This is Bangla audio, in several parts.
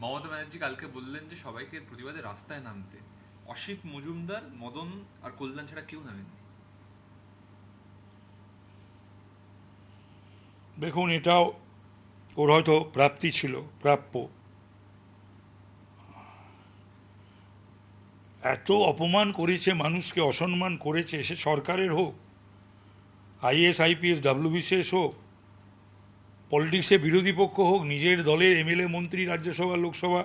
মমতা ব্যানার্জি কালকে বললেন যে সবাইকে প্রতিবাদে রাস্তায় নামতে। অসিত মজুমদার, মদন আর কল্যাণ ছাড়া কেউ নামেননি। দেখুন, এটাও ওর হয়তো প্রাপ্তি ছিল, প্রাপ্য। এত অপমান করেছে, মানুষকে অসম্মান করেছে, সে সরকারের হোক, আইএস আইপিএস ডাব্লিউবিসিএস হোক, পলিটিক্সে বিরোধী পক্ষ হোক, নিজের দলের এমএলএ মন্ত্রী, রাজ্যসভা লোকসভা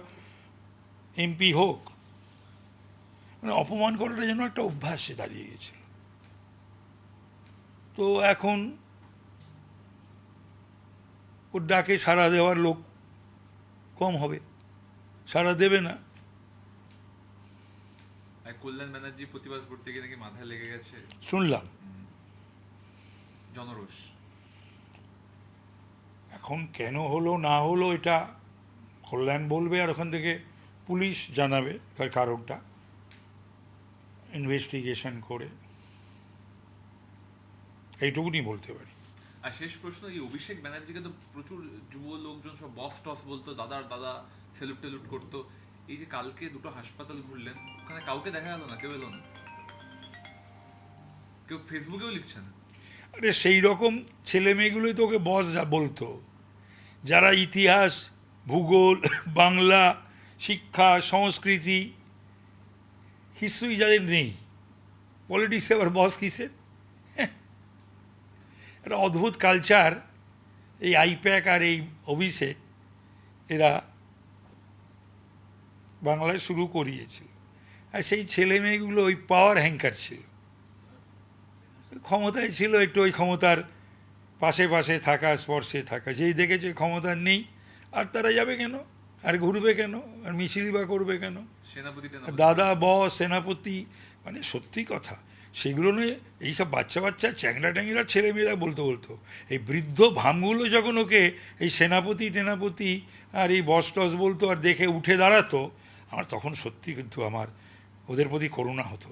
এমপি হোক, মানে অপমান করাটা যেন একটা অভ্যাসে দাঁড়িয়ে গেছিল। তো এখন ওর ডাকে সাড়া দেওয়ার লোক কম হবে, সাড়া দেবে না। আর কল্যাণ ব্যানার্জি প্রতিবাদ করতে গিয়ে নাকি মাথায় লেগে গেছে শুনলাম। জনরোষ। এখন কেন হলো না হলো এটা কল্যাণ বলবে, আর ওখান থেকে পুলিশ জানাবে তার কারণটা, ইনভেস্টিগেশন করে। এইটুকুনি বলতে পারি। আর শেষ প্রশ্ন, এই অভিষেক ব্যানার্জিকে তো প্রচুর যুব লোকজন সব বস টস বলতো, দাদার দাদা, সেলুট টেলুট করতো। এই যে কালকে দুটো হাসপাতাল ঘুরলেন, ওখানে কাউকে দেখা গেল না, কেউ এলো না, কেউ ফেসবুকেও লিখছে না। আরে সেই রকম ছেলে মেয়েগুলোই তো ওকে বস যা বলতো, যারা ইতিহাস, ভূগোল, বাংলা, শিক্ষা, সংস্কৃতি, হিস্ট্রি যাদের নেই, পলিটিক্সে আবার বস কিসের? একটা অদ্ভুত কালচার এই আইপ্যাক আর এই অভিষেক এরা বাংলায় শুরু করিয়েছিল। আর সেই ছেলে মেয়েগুলো ওই পাওয়ার হ্যাঙ্কার ছিল, ক্ষমতায় ছিল, একটু ওই ক্ষমতার পাশে পাশে থাকা, স্পর্শে থাকা। যেই দেখেছে ক্ষমতার নেই, আর তারা যাবে কেন, আর ঘুরবে কেন, আর মিছিলি বা করবে কেন? সেনাপতি দাদা, বস, সেনাপতি, মানে সত্যি কথা, সেগুলো নিয়ে এইসব বাচ্চা বাচ্চা চ্যাংড়া ট্যাংরা ছেলেমেয়েরা বলতো এই বৃদ্ধ ভামগুলো যখন ওকে এই সেনাপতি টেনাপতি আর এই বস টস বলতো আর দেখে উঠে দাঁড়াতো, আমার তখন সত্যি কিন্তু আমার ওদের প্রতি করুণা হতো।